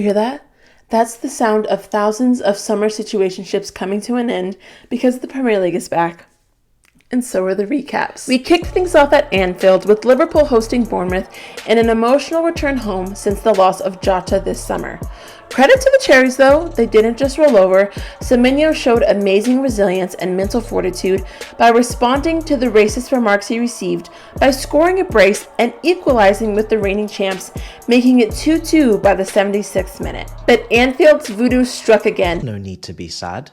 You hear that? That's the sound of thousands of summer situationships coming to an end because the Premier League is back. And so are the recaps. We kicked things off at Anfield with Liverpool hosting Bournemouth in an emotional return home since the loss of Jota this summer. Credit to the Cherries though, they didn't just roll over. Semenyo showed amazing resilience and mental fortitude by responding to the racist remarks he received by scoring a brace and equalizing with the reigning champs, making it 2-2 by the 76th minute. But Anfield's voodoo struck again. No need to be sad.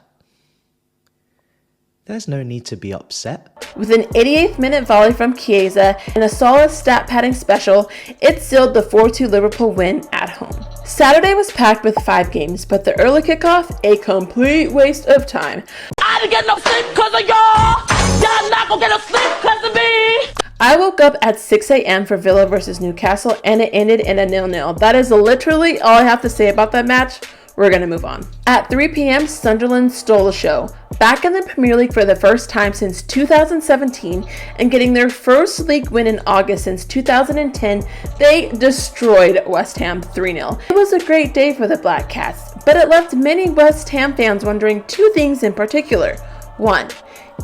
There's no need to be upset. With an 88th minute volley from Chiesa and a solid stat padding special, it sealed the 4-2 Liverpool win at home. Saturday was packed with 5 games, but the early kickoff, a complete waste of time. I didn't get no sleep because of y'all. Y'all not gonna get no sleep because of me. I woke up at 6 a.m. for Villa versus Newcastle and it ended in a 0-0. That is literally all I have to say about that match. We're going to move on. At 3 p.m., Sunderland stole the show. Back in the Premier League for the first time since 2017 and getting their first league win in August since 2010, they destroyed West Ham 3-0. It was a great day for the Black Cats, but it left many West Ham fans wondering 2 things in particular. 1.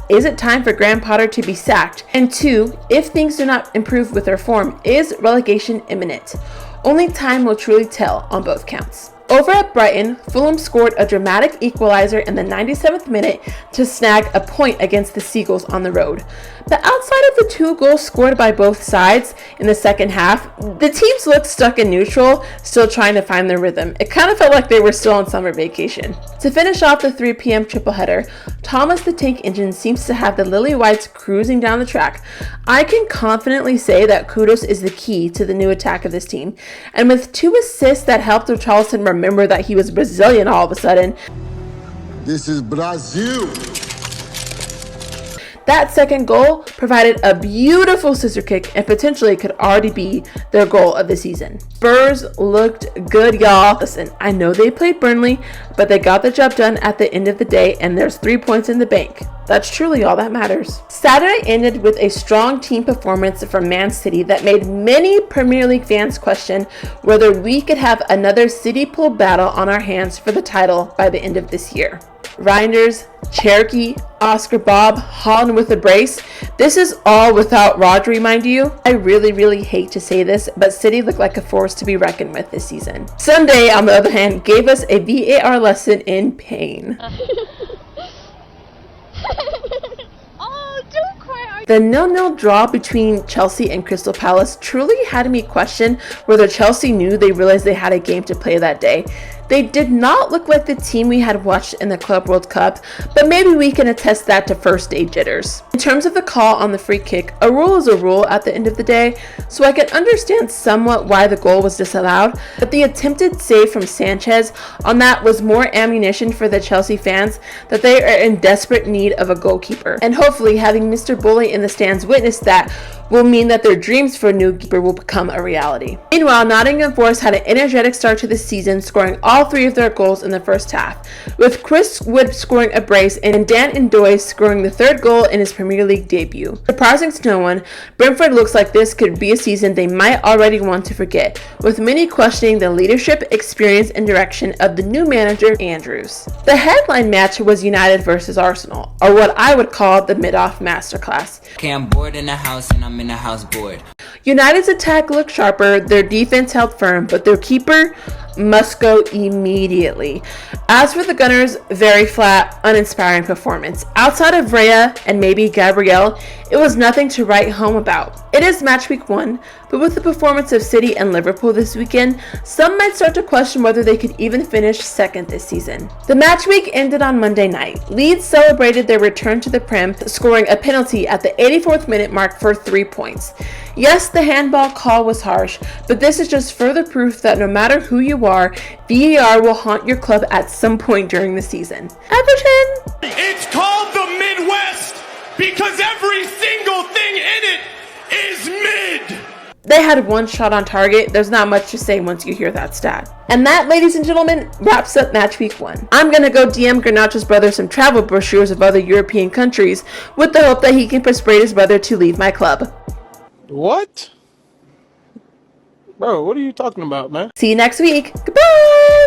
Is it time for Graham Potter to be sacked? And 2, if things do not improve with their form, is relegation imminent? Only time will truly tell on both counts. Over at Brighton, Fulham scored a dramatic equalizer in the 97th minute to snag a point against the Seagulls on the road. But outside of the 2 goals scored by both sides in the second half, the teams looked stuck in neutral, still trying to find their rhythm. It kind of felt like they were still on summer vacation. To finish off the 3 p.m. tripleheader, Thomas the Tank Engine seems to have the Lily Whites cruising down the track. I can confidently say that Kudus is the key to the new attack of this team, and with 2 assists that helped Richarlison remember that he was Brazilian all of a sudden. This is Brazil. That second goal provided a beautiful scissor kick and potentially could already be their goal of the season. Spurs looked good, y'all. Listen, I know they played Burnley, but they got the job done at the end of the day and there's 3 points in the bank. That's truly all that matters. Saturday ended with a strong team performance from Man City that made many Premier League fans question whether we could have another City pool battle on our hands for the title by the end of this year. Reinders, Cherokee, Oscar Bob, Holland with a brace. This is all without Rodri, mind you. I really hate to say this, but City looked like a force to be reckoned with this season. Sunday, on the other hand, gave us a VAR lesson in pain. The 0-0 draw between Chelsea and Crystal Palace truly had me question whether Chelsea knew they realized they had a game to play that day. They did not look like the team we had watched in the Club World Cup, but maybe we can attest that to first day jitters. In terms of the call on the free kick, a rule is a rule at the end of the day, so I can understand somewhat why the goal was disallowed, but the attempted save from Sanchez on that was more ammunition for the Chelsea fans that they are in desperate need of a goalkeeper. And hopefully having Mr. Bully in the stands witness that will mean that their dreams for a new keeper will become a reality. Meanwhile, Nottingham Forest had an energetic start to the season, scoring all 3 of their goals in the first half, with Chris Wood scoring a brace and Dan Ndoye scoring the 3rd goal in his Premier League debut. Surprising to no one, Brentford looks like this could be a season they might already want to forget, with many questioning the leadership, experience, and direction of the new manager, Andrews. The headline match was United versus Arsenal, or what I would call the mid-off masterclass. Okay, I'm bored in the house and I'm in the house bored. United's attack looked sharper, their defense held firm, but their keeper must go immediately. As for the Gunners, very flat, uninspiring performance. Outside of Rhea and maybe Gabrielle, it was nothing to write home about. It is match week 1, but with the performance of City and Liverpool this weekend, some might start to question whether they could even finish second this season. The match week ended on Monday night. Leeds celebrated their return to the Prem, scoring a penalty at the 84th minute mark for 3 points. Yes, the handball call was harsh, but this is just further proof that no matter who you are, VAR will haunt your club at some point during the season. Everton! It's called the Midwest because every single thing in it is mid. They had 1 shot on target. There's not much to say once you hear that stat. And that, ladies and gentlemen, wraps up match week 1. I'm gonna go DM Garnacho's brother some travel brochures of other European countries with the hope that he can persuade his brother to leave my club. What? Bro, what are you talking about, man? See you next week. Goodbye.